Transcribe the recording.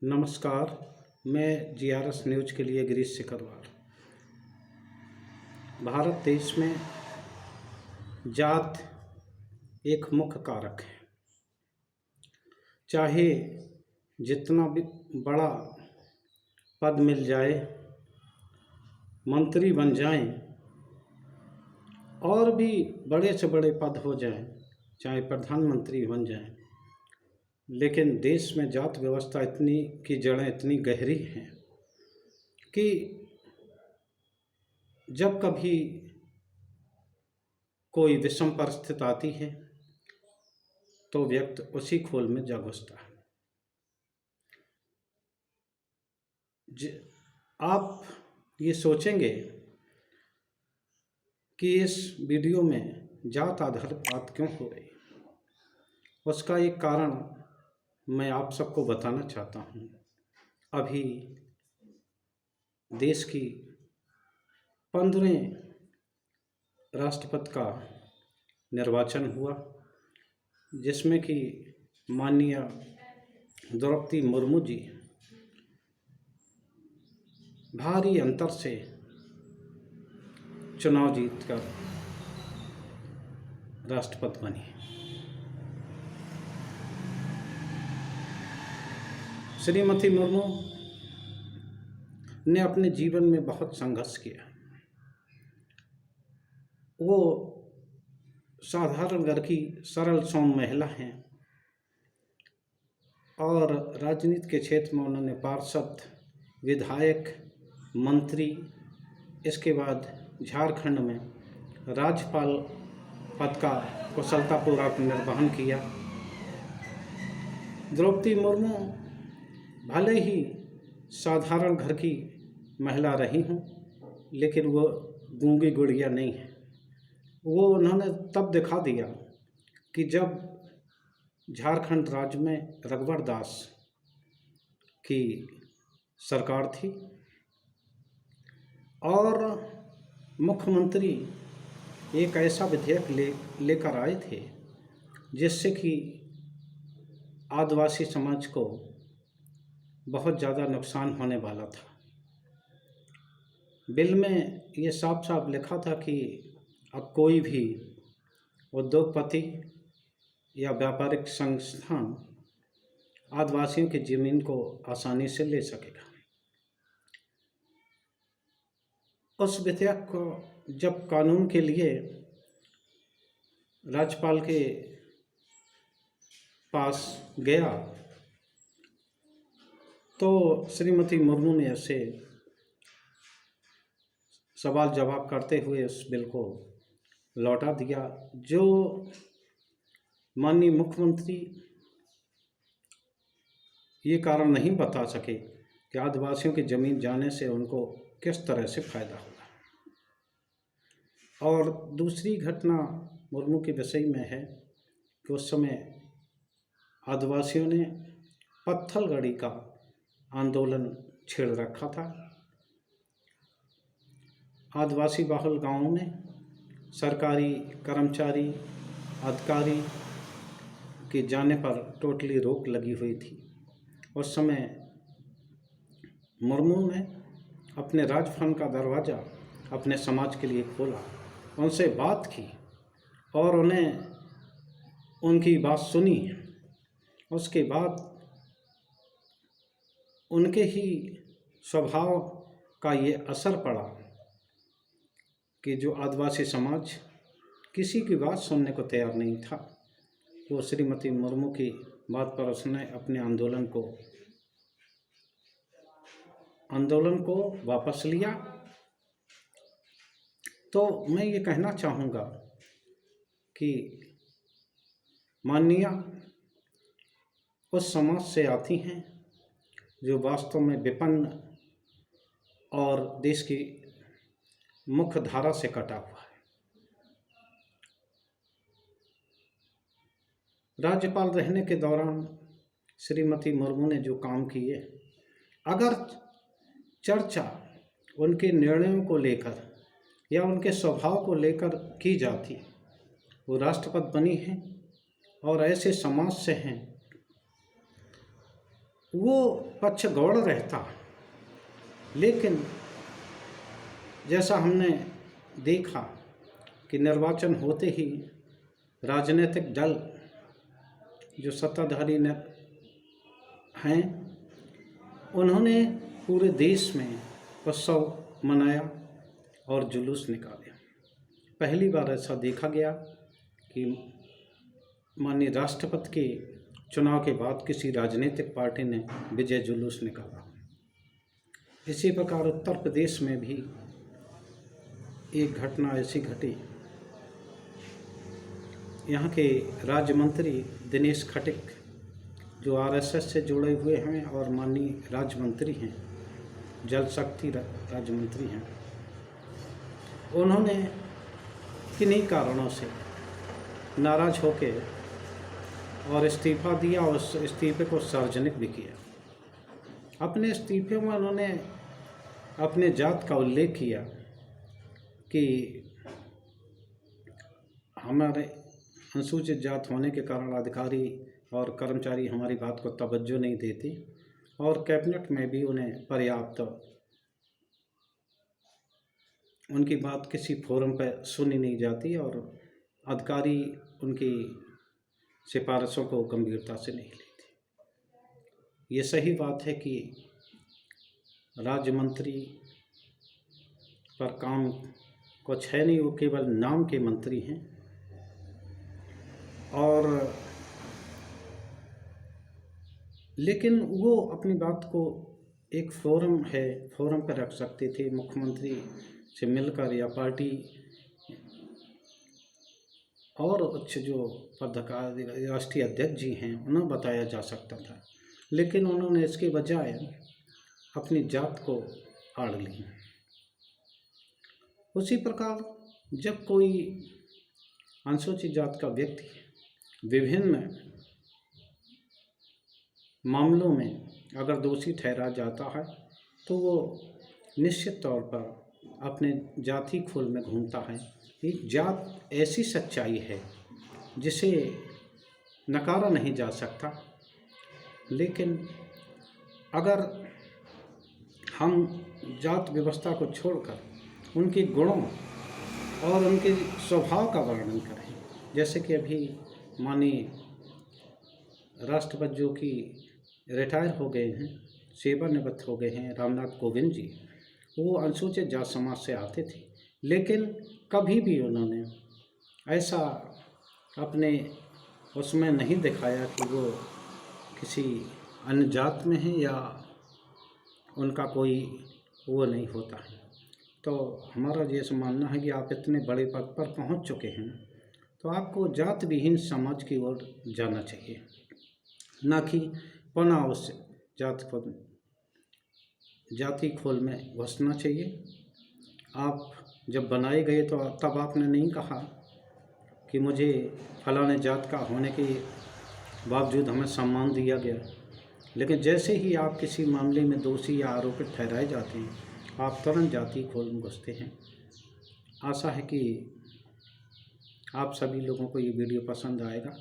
नमस्कार। मैं GRS news के लिए गिरीश सिकरवार। भारत देश में जात एक मुख्य कारक है। चाहे जितना भी बड़ा पद मिल जाए, मंत्री बन जाएं और भी बड़े से बड़े पद हो जाएं, चाहे प्रधानमंत्री बन जाएं, लेकिन देश में जात व्यवस्था इतनी की जड़ें इतनी गहरी हैं कि जब कभी कोई विषम परिस्थिति आती है तो व्यक्ति उसी खोल में जा घुसता है। आप ये सोचेंगे कि इस वीडियो में जात आधारित बात क्यों हो रही, उसका एक कारण मैं आप सबको बताना चाहता हूँ। अभी देश की 15वें राष्ट्रपति का निर्वाचन हुआ, जिसमें कि माननीय द्रौपदी मुर्मू जी भारी अंतर से चुनाव जीतकर राष्ट्रपति बनी। श्रीमती मुर्मू ने अपने जीवन में बहुत संघर्ष किया। वो साधारण घर की सरल सौम्य महिला हैं और राजनीति के क्षेत्र में उन्होंने पार्षद, विधायक, मंत्री, इसके बाद झारखंड में राज्यपाल पद का कुशलतापूर्वक निर्वहन किया। द्रौपदी मुर्मू भले ही साधारण घर की महिला रही हूँ, लेकिन वो गूंगी गुड़िया नहीं है। वो उन्होंने तब दिखा दिया कि जब झारखंड राज्य में रघुवर दास की सरकार थी और मुख्यमंत्री एक ऐसा विधेयक लेकर आए थे जिससे कि आदिवासी समाज को बहुत ज़्यादा नुकसान होने वाला था। बिल में ये साफ साफ लिखा था कि अब कोई भी उद्योगपति या व्यापारिक संस्थान आदिवासियों की ज़मीन को आसानी से ले सकेगा। उस विधेयक को जब कानून के लिए राज्यपाल के पास गया तो श्रीमती मुर्मू ने उसे सवाल जवाब करते हुए उस बिल को लौटा दिया। जो माननीय मुख्यमंत्री ये कारण नहीं बता सके कि आदिवासियों की ज़मीन जाने से उनको किस तरह से फ़ायदा होगा। और दूसरी घटना मुर्मू के विषय में है कि उस समय आदिवासियों ने पत्थलगड़ी का आंदोलन छेड़ रखा था। आदिवासी बहुल गांवों में सरकारी कर्मचारी, अधिकारी के जाने पर टोटली रोक लगी हुई थी। उस समय मुर्मू ने अपने राजभवन का दरवाज़ा अपने समाज के लिए खोला, उनसे बात की और उन्हें उनकी बात सुनी। उसके बाद उनके ही स्वभाव का ये असर पड़ा कि जो आदिवासी समाज किसी की बात सुनने को तैयार नहीं था, वो श्रीमती मुर्मू की बात पर उसने अपने आंदोलन को वापस लिया। तो मैं ये कहना चाहूँगा कि माननीय उस समाज से आती हैं जो वास्तव में विपन्न और देश की मुख्य धारा से कटा हुआ है। राज्यपाल रहने के दौरान श्रीमती मुर्मू ने जो काम किए, अगर चर्चा उनके निर्णयों को लेकर या उनके स्वभाव को लेकर की जाती, वो राष्ट्रपति बनी हैं और ऐसे समाज से हैं वो पक्ष गौड़ रहता, लेकिन जैसा हमने देखा कि निर्वाचन होते ही राजनीतिक दल जो सत्ताधारी हैं, उन्होंने पूरे देश में उत्सव मनाया और जुलूस निकाले। पहली बार ऐसा देखा गया कि माननीय राष्ट्रपति के चुनाव के बाद किसी राजनीतिक पार्टी ने विजय जुलूस निकाला। इसी प्रकार उत्तर प्रदेश में भी एक घटना ऐसी घटी। यहाँ के राज्य मंत्री दिनेश खटिक, जो आरएसएस से जुड़े हुए हैं और माननीय राज्य मंत्री हैं, जल शक्ति राज्य मंत्री हैं, उन्होंने किन्हीं कारणों से नाराज होकर और इस्तीफा दिया और उस इस्तीफे को सार्वजनिक भी किया। अपने इस्तीफे में उन्होंने अपने जात का उल्लेख किया कि हमारे अनुसूचित जात होने के कारण अधिकारी और कर्मचारी हमारी बात को तवज्जो नहीं देती और कैबिनेट में भी उन्हें पर्याप्त उनकी बात किसी फोरम पर सुनी नहीं जाती और अधिकारी उनकी सिफारिशों को गंभीरता से नहीं लेते। ये सही बात है कि राज्य मंत्री पर काम कुछ है नहीं, वो केवल नाम के मंत्री हैं और लेकिन वो अपनी बात को एक फोरम पर रख सकते थे, मुख्यमंत्री से मिलकर या पार्टी और उच्च जो पदाधिकारी राष्ट्रीय अध्यक्ष जी हैं उन्हें बताया जा सकता था, लेकिन उन्होंने इसके बजाय अपनी जात को आड़ ली। उसी प्रकार जब कोई अनुसूचित जात का व्यक्ति विभिन्न मामलों में अगर दोषी ठहरा जाता है तो वो निश्चित तौर पर अपने जाति खोल में घूमता है। एक जात ऐसी सच्चाई है जिसे नकारा नहीं जा सकता, लेकिन अगर हम जात व्यवस्था को छोड़कर उनके गुणों और उनके स्वभाव का वर्णन करें, जैसे कि अभी माननीय राष्ट्रपति जो कि रिटायर हो गए हैं, सेवानिवृत्त हो गए हैं, रामनाथ कोविंद जी, वो अनुसूचित जात समाज से आते थे, लेकिन कभी भी उन्होंने ऐसा अपने उसमें नहीं दिखाया कि वो किसी अन्य जात में है या उनका कोई वो नहीं होता है। तो हमारा ये मानना है कि आप इतने बड़े पद पर पहुंच चुके हैं तो आपको जात विहीन समाज की ओर जाना चाहिए, ना कि पुनः उस जाति खोल में घुसना चाहिए। आप जब बनाए गए तो तब आपने नहीं कहा कि मुझे फलाने जात का होने के बावजूद हमें सम्मान दिया गया, लेकिन जैसे ही आप किसी मामले में दोषी या आरोपित ठहराए जाते हैं आप तुरंत जाति खोल में घुसते हैं। आशा है कि आप सभी लोगों को ये वीडियो पसंद आएगा।